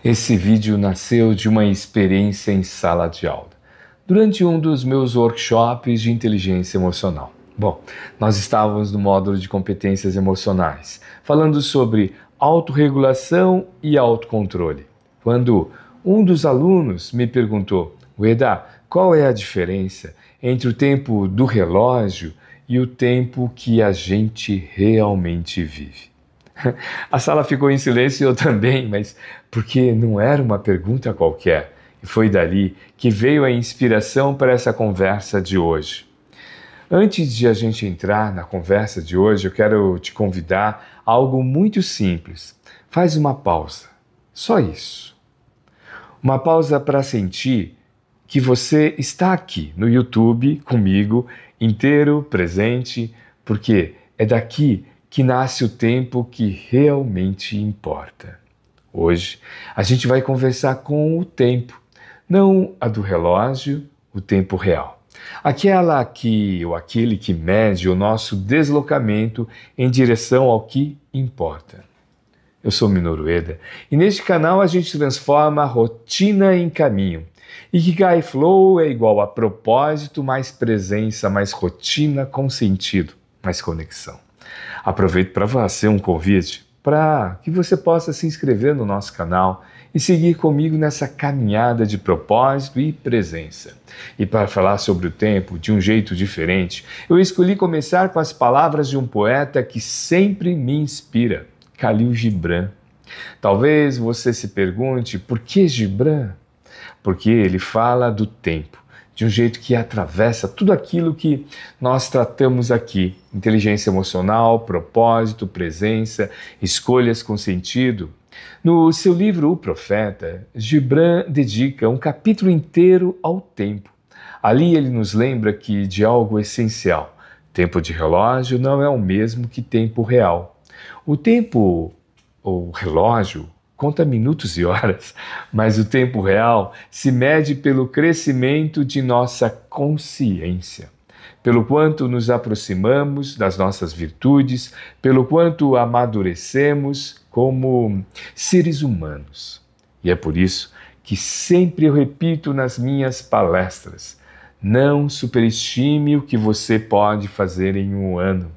Esse vídeo nasceu de uma experiência em sala de aula, durante um dos meus workshops de inteligência emocional. Bom, nós estávamos no módulo de competências emocionais, falando sobre autorregulação e autocontrole, quando um dos alunos me perguntou: Ueda, qual é a diferença entre o tempo do relógio e o tempo que a gente realmente vive? A sala ficou em silêncio e eu também, mas porque não era uma pergunta qualquer. E foi dali que veio a inspiração para essa conversa de hoje. Antes de a gente entrar na conversa de hoje, eu quero te convidar a algo muito simples. Faz uma pausa. Só isso. Uma pausa para sentir que você está aqui no YouTube comigo, inteiro, presente, porque é daqui que nasce o tempo que realmente importa. Hoje, a gente vai conversar com o tempo, não a do relógio, o tempo real. Aquele que mede o nosso deslocamento em direção ao que importa. Eu sou Minoru Ueda e neste canal a gente transforma a rotina em caminho. Ikigai Flow é igual a propósito, mais presença, mais rotina com sentido, mais conexão. Aproveito para fazer um convite para que você possa se inscrever no nosso canal e seguir comigo nessa caminhada de propósito e presença. E para falar sobre o tempo de um jeito diferente, eu escolhi começar com as palavras de um poeta que sempre me inspira, Khalil Gibran. Talvez você se pergunte, por que Gibran? Porque ele fala do tempo, de um jeito que atravessa tudo aquilo que nós tratamos aqui. Inteligência emocional, propósito, presença, escolhas com sentido. No seu livro O Profeta, Gibran dedica um capítulo inteiro ao tempo. Ali ele nos lembra que de algo essencial. Tempo de relógio não é o mesmo que tempo real. O tempo, ou relógio, conta minutos e horas, mas o tempo real se mede pelo crescimento de nossa consciência, pelo quanto nos aproximamos das nossas virtudes, pelo quanto amadurecemos como seres humanos. E é por isso que sempre eu repito nas minhas palestras: não superestime o que você pode fazer em um ano,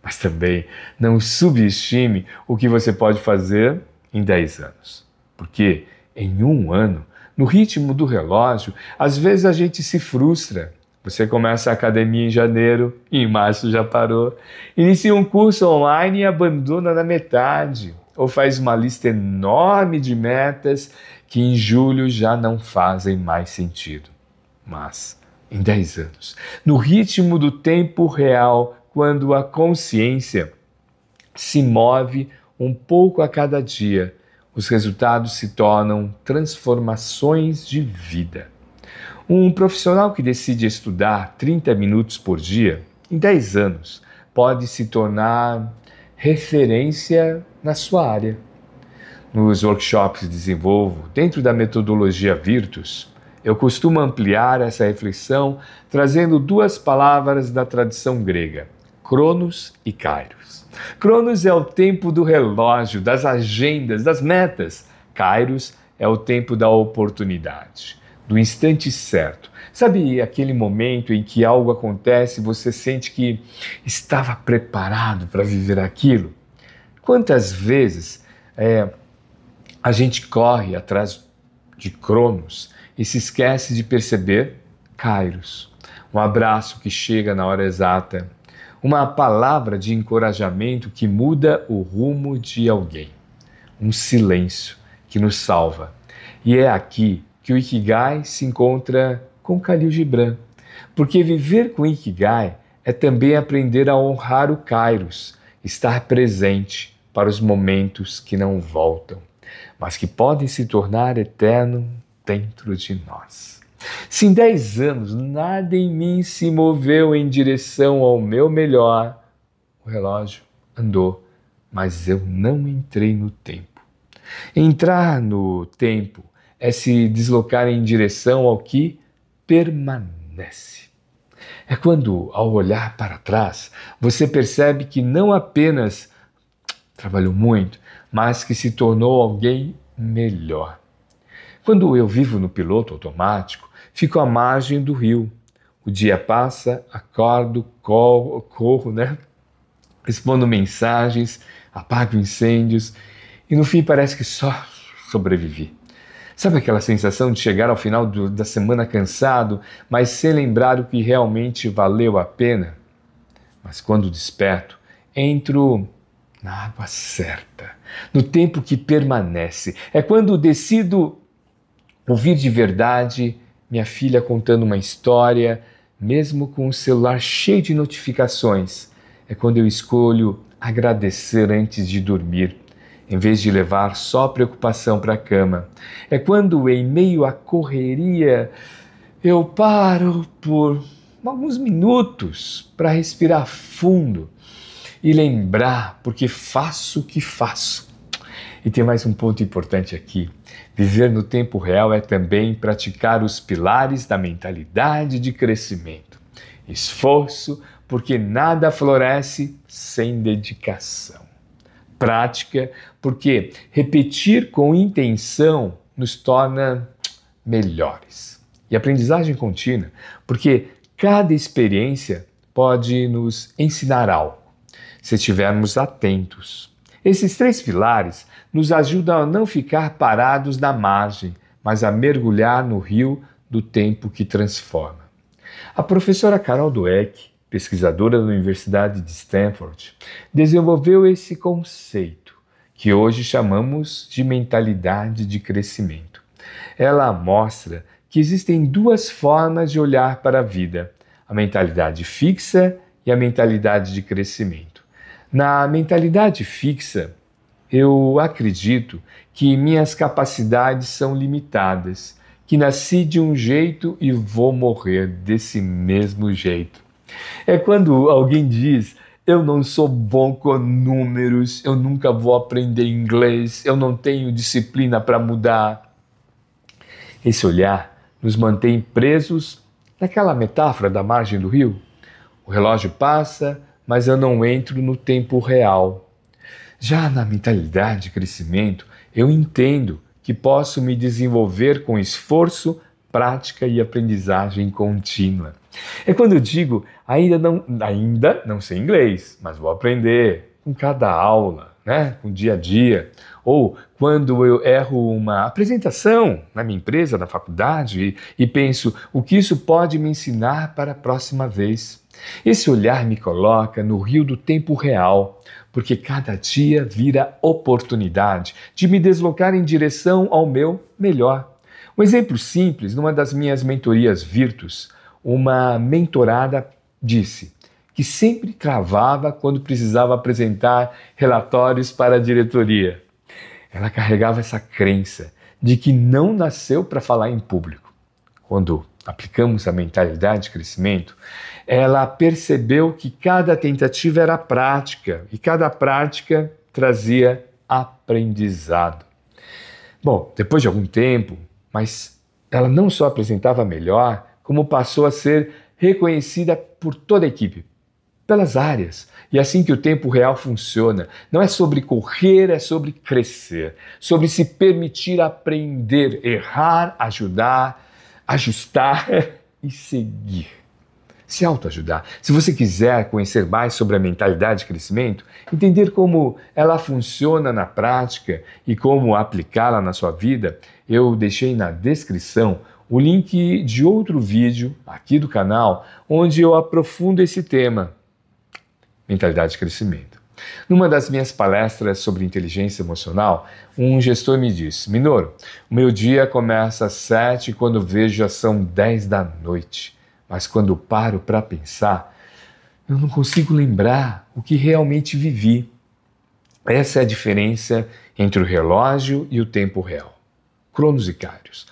mas também não subestime o que você pode fazer em 10 anos. Porque em um ano, no ritmo do relógio, às vezes a gente se frustra. Você começa a academia em janeiro e em março já parou. Inicia um curso online e abandona na metade. Ou faz uma lista enorme de metas que em julho já não fazem mais sentido. Mas em 10 anos, no ritmo do tempo real, quando a consciência se move um pouco a cada dia, os resultados se tornam transformações de vida. Um profissional que decide estudar 30 minutos por dia, em 10 anos, pode se tornar referência na sua área. Nos workshops que desenvolvo, dentro da metodologia Virtus, eu costumo ampliar essa reflexão trazendo duas palavras da tradição grega: Cronos e Kairos. Cronos é o tempo do relógio, das agendas, das metas. Kairos é o tempo da oportunidade, do instante certo. Sabe aquele momento em que algo acontece e você sente que estava preparado para viver aquilo? Quantas vezes a gente corre atrás de Cronos e se esquece de perceber Kairos? Um abraço que chega na hora exata, uma palavra de encorajamento que muda o rumo de alguém, um silêncio que nos salva. E é aqui que o Ikigai se encontra com Khalil Gibran, porque viver com Ikigai é também aprender a honrar o Kairos, estar presente para os momentos que não voltam, mas que podem se tornar eternos dentro de nós. Se em 10 anos nada em mim se moveu em direção ao meu melhor, o relógio andou, mas eu não entrei no tempo. Entrar no tempo é se deslocar em direção ao que permanece. É quando, ao olhar para trás, você percebe que não apenas trabalhou muito, mas que se tornou alguém melhor. Quando eu vivo no piloto automático, fico à margem do rio. O dia passa, acordo, corro, né? Respondo mensagens, apago incêndios e no fim parece que só sobrevivi. Sabe aquela sensação de chegar ao final da semana cansado, mas sem lembrar o que realmente valeu a pena? Mas quando desperto, entro na água certa, no tempo que permanece. É quando decido ouvir de verdade minha filha contando uma história, mesmo com o celular cheio de notificações. É quando eu escolho agradecer antes de dormir, em vez de levar só preocupação para a cama. É quando, em meio à correria, eu paro por alguns minutos para respirar fundo e lembrar porque faço o que faço. E tem mais um ponto importante aqui. Viver no tempo real é também praticar os pilares da mentalidade de crescimento. Esforço, porque nada floresce sem dedicação. Prática, porque repetir com intenção nos torna melhores. E aprendizagem contínua, porque cada experiência pode nos ensinar algo, se estivermos atentos. Esses 3 pilares nos ajudam a não ficar parados na margem, mas a mergulhar no rio do tempo que transforma. A professora Carol Dweck, pesquisadora da Universidade de Stanford, desenvolveu esse conceito, que hoje chamamos de mentalidade de crescimento. Ela mostra que existem 2 formas de olhar para a vida, a mentalidade fixa e a mentalidade de crescimento. Na mentalidade fixa, eu acredito que minhas capacidades são limitadas, que nasci de um jeito e vou morrer desse mesmo jeito. É quando alguém diz, eu não sou bom com números, eu nunca vou aprender inglês, eu não tenho disciplina para mudar. Esse olhar nos mantém presos naquela metáfora da margem do rio. O relógio passa, mas eu não entro no tempo real. Já na mentalidade de crescimento, eu entendo que posso me desenvolver com esforço, prática e aprendizagem contínua. É quando eu digo, ainda não sei inglês, mas vou aprender com cada aula, né? Com o dia a dia. Ou quando eu erro uma apresentação na minha empresa, na faculdade, e penso o que isso pode me ensinar para a próxima vez. Esse olhar me coloca no rio do tempo real, porque cada dia vira oportunidade de me deslocar em direção ao meu melhor. Um exemplo simples, numa das minhas mentorias Virtus, uma mentorada disse que sempre travava quando precisava apresentar relatórios para a diretoria. Ela carregava essa crença de que não nasceu para falar em público. Quando aplicamos a mentalidade de crescimento, ela percebeu que cada tentativa era prática e cada prática trazia aprendizado. Bom, depois de algum tempo, mas ela não só apresentava melhor, como passou a ser reconhecida por toda a equipe, pelas áreas. E assim que o tempo real funciona. Não é sobre correr, é sobre crescer, sobre se permitir aprender, errar, ajudar, ajustar e seguir. Se autoajudar. Se você quiser conhecer mais sobre a mentalidade de crescimento, entender como ela funciona na prática e como aplicá-la na sua vida, eu deixei na descrição o link de outro vídeo aqui do canal, onde eu aprofundo esse tema, mentalidade de crescimento. Numa das minhas palestras sobre inteligência emocional, um gestor me disse, Minoru, o meu dia começa às 7 e quando vejo já são 10 da noite. Mas quando paro para pensar, eu não consigo lembrar o que realmente vivi. Essa é a diferença entre o relógio e o tempo real. Cronos e Kairos.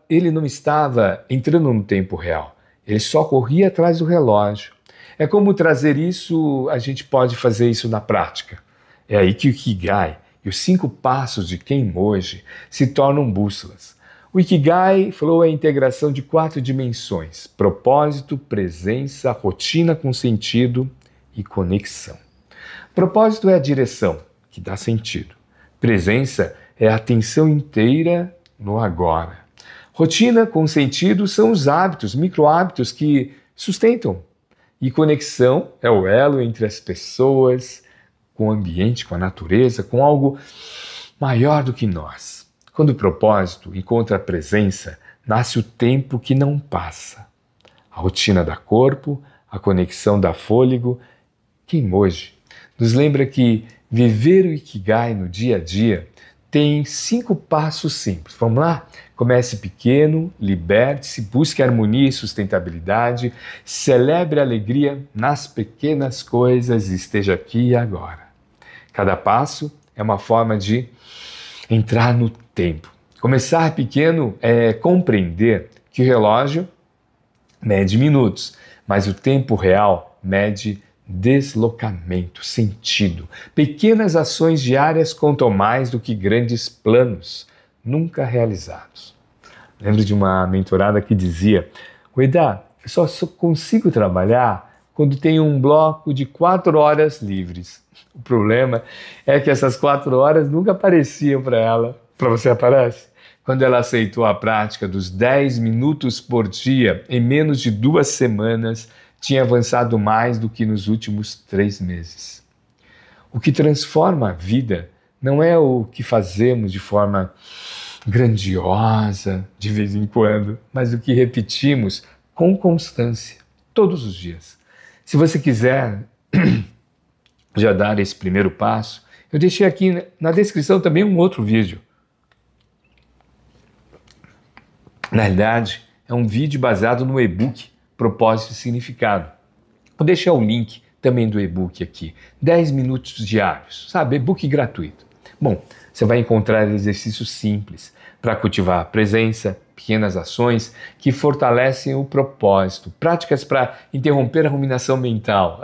Ele não estava entrando no tempo real, ele só corria atrás do relógio. É como trazer isso, a gente pode fazer isso na prática. É aí que o Ikigai e os 5 passos de Kenmoji se tornam bússolas. O Ikigai falou a integração de 4 dimensões: propósito, presença, rotina com sentido e conexão. Propósito é a direção, que dá sentido. Presença é a atenção inteira no agora. Rotina com sentido são os hábitos, micro-hábitos que sustentam. E conexão é o elo entre as pessoas, com o ambiente, com a natureza, com algo maior do que nós. Quando o propósito encontra a presença, nasce o tempo que não passa. A rotina dá corpo, a conexão dá fôlego. Kimoji nos lembra que viver o Ikigai no dia a dia tem 5 passos simples. Vamos lá? Comece pequeno, liberte-se, busque harmonia e sustentabilidade, celebre a alegria nas pequenas coisas e esteja aqui e agora. Cada passo é uma forma de entrar no tempo. Começar pequeno é compreender que o relógio mede minutos, mas o tempo real mede deslocamento, sentido. Pequenas ações diárias contam mais do que grandes planos nunca realizados. Lembro de uma mentorada que dizia: Ueda, eu só consigo trabalhar quando tenho um bloco de 4 horas livres. O problema é que essas 4 horas nunca apareciam para ela. Para você aparece? Quando ela aceitou a prática dos 10 minutos por dia, em menos de 2 semanas, tinha avançado mais do que nos últimos 3 meses. O que transforma a vida não é o que fazemos de forma grandiosa, de vez em quando, mas o que repetimos com constância, todos os dias. Se você quiser já dar esse primeiro passo, eu deixei aqui na descrição também um outro vídeo. Na realidade, é um vídeo baseado no e-book Propósito e Significado. Vou deixar o link também do e-book aqui. 10 minutos diários, sabe? E-book gratuito. Bom, você vai encontrar exercícios simples para cultivar a presença, pequenas ações que fortalecem o propósito, práticas para interromper a ruminação mental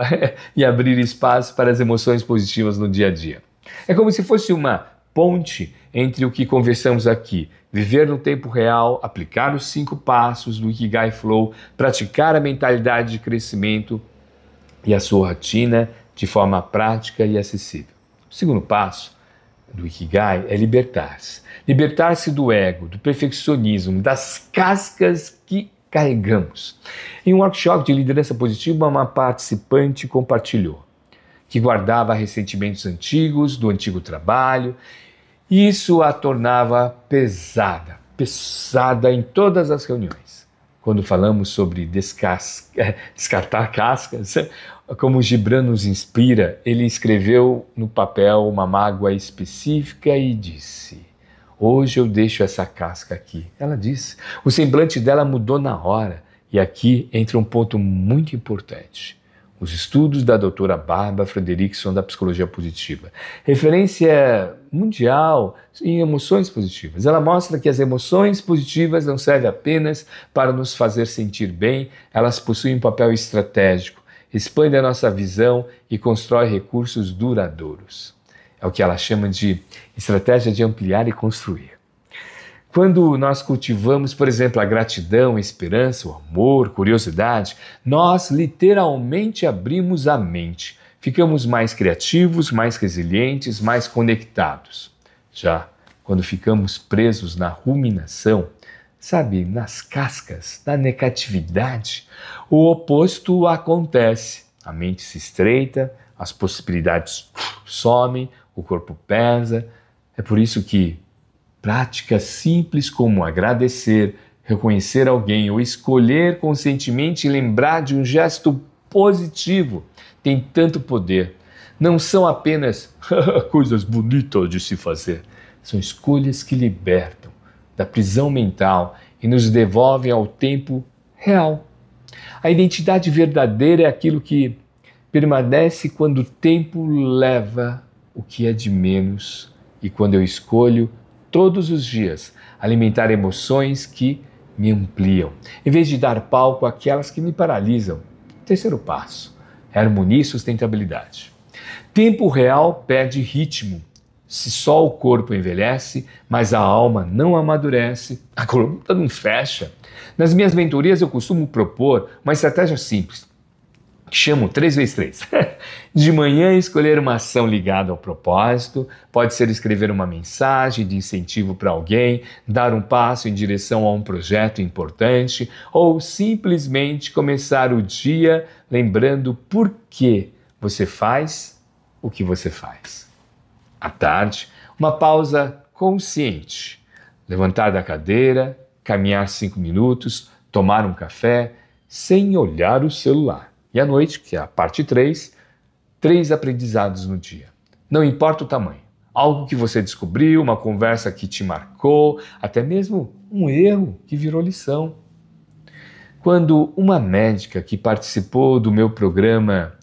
e abrir espaço para as emoções positivas no dia a dia. É como se fosse uma ponte entre o que conversamos aqui, viver no tempo real, aplicar os 5 passos do Ikigai Flow, praticar a mentalidade de crescimento e a sua rotina de forma prática e acessível. O segundo passo do Ikigai é libertar-se. Libertar-se do ego, do perfeccionismo, das cascas que carregamos. Em um workshop de liderança positiva, uma participante compartilhou que guardava ressentimentos antigos, do antigo trabalho. Isso a tornava pesada em todas as reuniões. Quando falamos sobre descartar cascas, como Gibran nos inspira, ele escreveu no papel uma mágoa específica e disse: hoje eu deixo essa casca aqui. Ela disse. O semblante dela mudou na hora. E aqui entra um ponto muito importante. Os estudos da doutora Barbara Fredrickson da psicologia positiva. Referência mundial em emoções positivas. Ela mostra que as emoções positivas não servem apenas para nos fazer sentir bem, elas possuem um papel estratégico, expandem a nossa visão e constroem recursos duradouros. É o que ela chama de estratégia de ampliar e construir. Quando nós cultivamos, por exemplo, a gratidão, a esperança, o amor, curiosidade, nós literalmente abrimos a mente. Ficamos mais criativos, mais resilientes, mais conectados. Já quando ficamos presos na ruminação, sabe, nas cascas, na negatividade, o oposto acontece. A mente se estreita, as possibilidades somem, o corpo pesa. É por isso que práticas simples como agradecer, reconhecer alguém ou escolher conscientemente lembrar de um gesto positivo tem tanto poder. Não são apenas coisas bonitas de se fazer, são escolhas que libertam da prisão mental e nos devolvem ao tempo real. A identidade verdadeira é aquilo que permanece quando o tempo leva o que é de menos e quando eu escolho todos os dias alimentar emoções que me ampliam, em vez de dar palco àquelas que me paralisam. Terceiro passo, harmonia e sustentabilidade. Tempo real perde ritmo. Se só o corpo envelhece, mas a alma não amadurece, a coluna não fecha. Nas minhas mentorias eu costumo propor uma estratégia simples. Chamo 3x3. De manhã, escolher uma ação ligada ao propósito. Pode ser escrever uma mensagem de incentivo para alguém, dar um passo em direção a um projeto importante ou simplesmente começar o dia lembrando por que você faz o que você faz. À tarde, uma pausa consciente. Levantar da cadeira, caminhar 5 minutos, tomar um café sem olhar o celular. E à noite, que é a parte 3, 3 aprendizados no dia. Não importa o tamanho. Algo que você descobriu, uma conversa que te marcou, até mesmo um erro que virou lição. Quando uma médica que participou do meu programa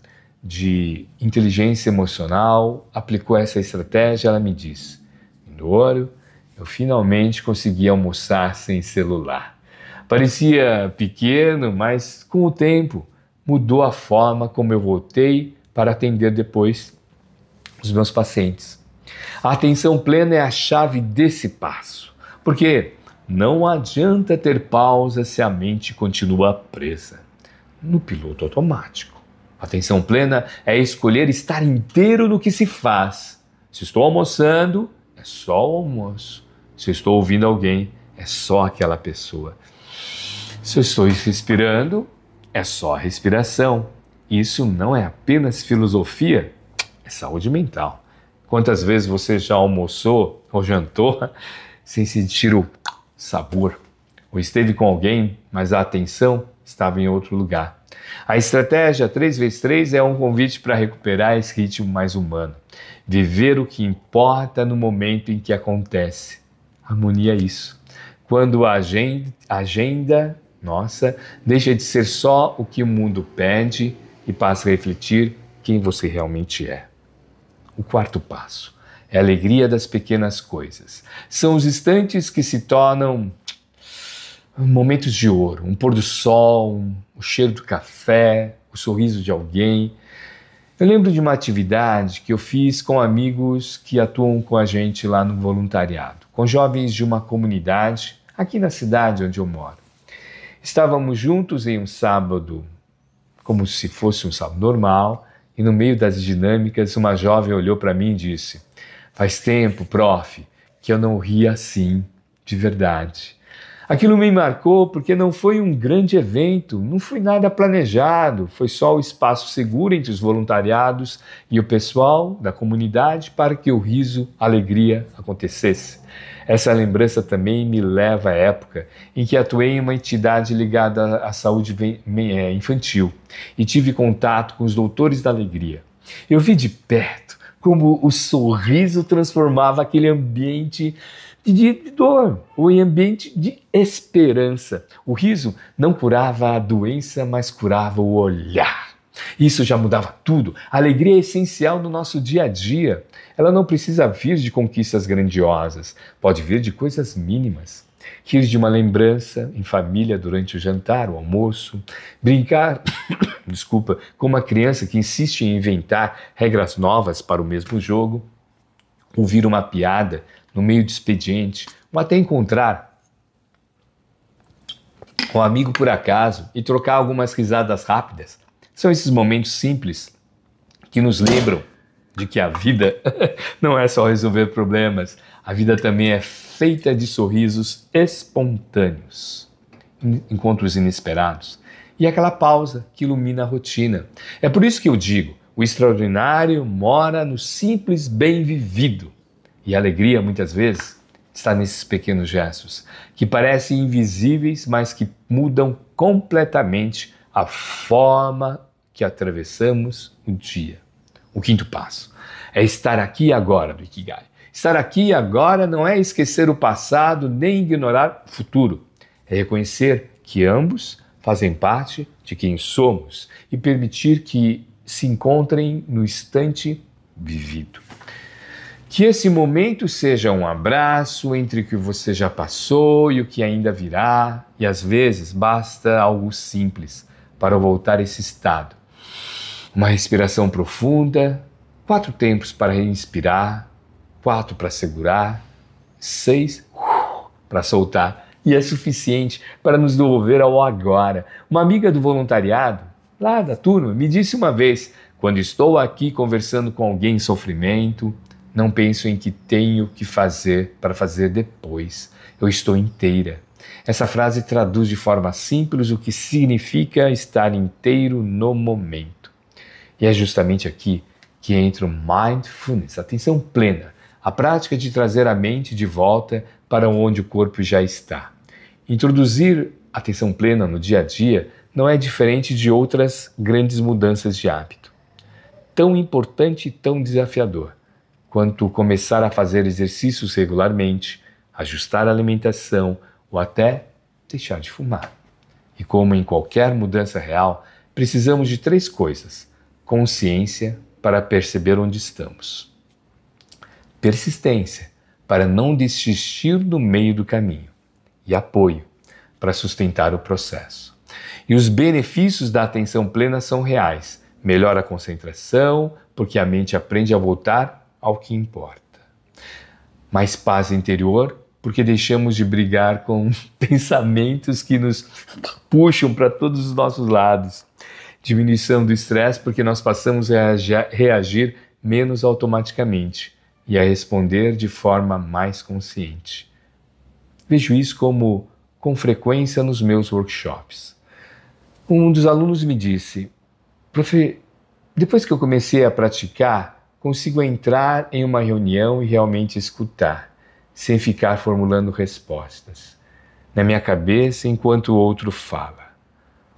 de inteligência emocional aplicou essa estratégia, ela me disse: Minoro, eu finalmente consegui almoçar sem celular. Parecia pequeno, mas com o tempo mudou a forma como eu voltei para atender depois os meus pacientes. A atenção plena é a chave desse passo, porque não adianta ter pausa se a mente continua presa no piloto automático. Atenção plena é escolher estar inteiro no que se faz. Se estou almoçando, é só o almoço. Se eu estou ouvindo alguém, é só aquela pessoa. Se eu estou respirando, é só a respiração. Isso não é apenas filosofia, é saúde mental. Quantas vezes você já almoçou ou jantou sem sentir o sabor? Ou esteve com alguém, mas a atenção estava em outro lugar? A estratégia 3x3 é um convite para recuperar esse ritmo mais humano. Viver o que importa no momento em que acontece. Harmonia é isso. Quando a agenda nossa deixa de ser só o que o mundo pede e passa a refletir quem você realmente é. O quarto passo é a alegria das pequenas coisas. São os instantes que se tornam momentos de ouro, um pôr do sol, o cheiro do café, o sorriso de alguém. Eu lembro de uma atividade que eu fiz com amigos que atuam com a gente lá no voluntariado, com jovens de uma comunidade aqui na cidade onde eu moro. Estávamos juntos em um sábado, como se fosse um sábado normal, e no meio das dinâmicas, uma jovem olhou para mim e disse: faz tempo, prof, que eu não ria assim, de verdade. Aquilo me marcou porque não foi um grande evento, não foi nada planejado, foi só o espaço seguro entre os voluntariados e o pessoal da comunidade para que o riso, a alegria acontecesse. Essa lembrança também me leva à época em que atuei em uma entidade ligada à saúde infantil e tive contato com os doutores da alegria. Eu vi de perto como o sorriso transformava aquele ambiente de dor, ou em ambiente de esperança. O riso não curava a doença, mas curava o olhar. Isso já mudava tudo. A alegria é essencial no nosso dia a dia. Ela não precisa vir de conquistas grandiosas, pode vir de coisas mínimas. Rir de uma lembrança em família durante o jantar, o almoço, brincar, com uma criança que insiste em inventar regras novas para o mesmo jogo, ouvir uma piada no meio do expediente, ou até encontrar um amigo por acaso e trocar algumas risadas rápidas. São esses momentos simples que nos lembram de que a vida não é só resolver problemas, a vida também é feita de sorrisos espontâneos, encontros inesperados e aquela pausa que ilumina a rotina. É por isso que eu digo, o extraordinário mora no simples bem vivido. E a alegria, muitas vezes, está nesses pequenos gestos, que parecem invisíveis, mas que mudam completamente a forma que atravessamos o dia. O quinto passo é estar aqui e agora do Ikigai. Estar aqui e agora não é esquecer o passado nem ignorar o futuro. É reconhecer que ambos fazem parte de quem somos e permitir que se encontrem no instante vivido. Que esse momento seja um abraço entre o que você já passou e o que ainda virá, e às vezes basta algo simples para voltar a esse estado. Uma respiração profunda, 4 tempos para respirar, 4 para segurar, 6 para soltar. E é suficiente para nos devolver ao agora. Uma amiga do voluntariado lá da turma, me disse uma vez: quando estou aqui conversando com alguém em sofrimento, não penso em que tenho que fazer para fazer depois. Eu estou inteira. Essa frase traduz de forma simples o que significa estar inteiro no momento. E é justamente aqui que entra o mindfulness, atenção plena, a prática de trazer a mente de volta para onde o corpo já está. Introduzir atenção plena no dia a dia não é diferente de outras grandes mudanças de hábito. Tão importante e tão desafiador quanto começar a fazer exercícios regularmente, ajustar a alimentação ou até deixar de fumar. E como em qualquer mudança real, precisamos de 3 coisas: consciência para perceber onde estamos, persistência para não desistir no meio do caminho e apoio para sustentar o processo. E os benefícios da atenção plena são reais. Melhora a concentração, porque a mente aprende a voltar ao que importa. Mais paz interior, porque deixamos de brigar com pensamentos que nos puxam para todos os nossos lados. Diminuição do estresse, porque nós passamos a reagir menos automaticamente e a responder de forma mais consciente. Vejo isso com frequência nos meus workshops. Um dos alunos me disse: prof, depois que eu comecei a praticar, consigo entrar em uma reunião e realmente escutar, sem ficar formulando respostas na minha cabeça enquanto o outro fala.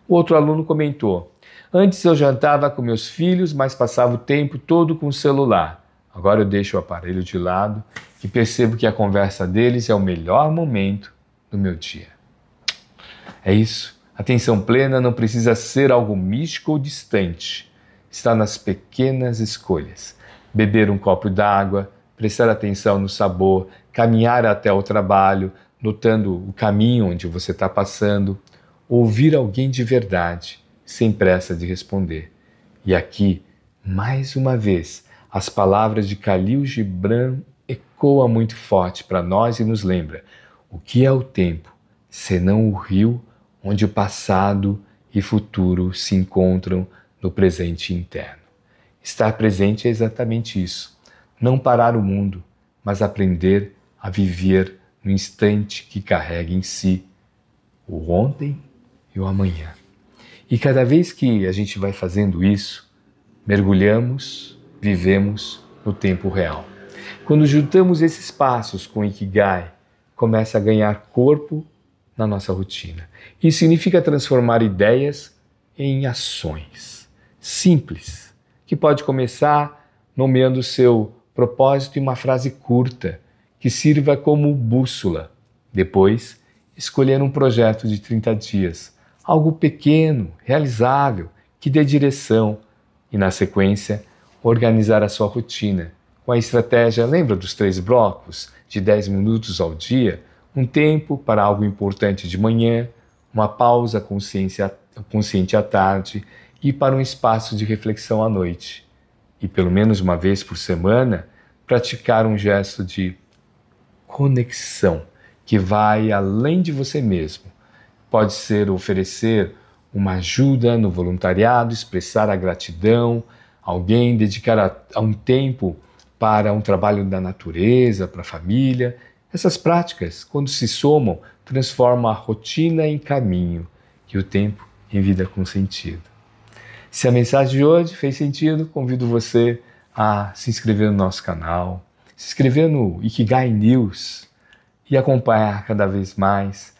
O outro aluno comentou: antes eu jantava com meus filhos, mas passava o tempo todo com o celular. Agora eu deixo o aparelho de lado e percebo que a conversa deles é o melhor momento do meu dia. É isso. Atenção plena não precisa ser algo místico ou distante. Está nas pequenas escolhas. Beber um copo d'água, prestar atenção no sabor, caminhar até o trabalho, notando o caminho onde você está passando, ouvir alguém de verdade, sem pressa de responder. E aqui, mais uma vez, as palavras de Khalil Gibran ecoam muito forte para nós e nos lembra: o que é o tempo, senão o rio onde o passado e futuro se encontram no presente interno. Estar presente é exatamente isso. Não parar o mundo, mas aprender a viver no instante que carrega em si o ontem e o amanhã. E cada vez que a gente vai fazendo isso, mergulhamos, vivemos no tempo real. Quando juntamos esses passos com o Ikigai, começa a ganhar corpo na nossa rotina. Isso significa transformar ideias em ações simples, que pode começar nomeando o seu propósito em uma frase curta, que sirva como bússola. Depois, escolher um projeto de 30 dias, algo pequeno, realizável, que dê direção. E na sequência, organizar a sua rotina com a estratégia, lembra dos 3 blocos de 10 minutos ao dia? Um tempo para algo importante de manhã, uma pausa consciente à tarde e para um espaço de reflexão à noite. E pelo menos uma vez por semana, praticar um gesto de conexão que vai além de você mesmo. Pode ser oferecer uma ajuda no voluntariado, expressar a gratidão, alguém dedicar um tempo para um trabalho da natureza, para a família. Essas práticas, quando se somam, transformam a rotina em caminho e o tempo em vida com sentido. Se a mensagem de hoje fez sentido, convido você a se inscrever no nosso canal, se inscrever no Ikigai News e acompanhar cada vez mais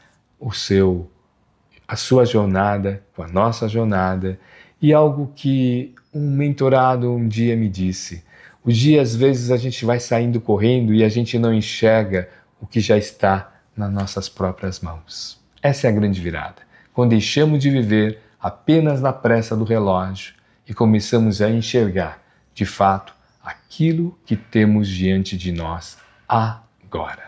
a sua jornada com a nossa jornada. E algo que um mentorado um dia me disse: o dia às vezes a gente vai saindo correndo e a gente não enxerga o que já está nas nossas próprias mãos. Essa é a grande virada. Quando deixamos de viver apenas na pressa do relógio e começamos a enxergar, de fato, aquilo que temos diante de nós agora.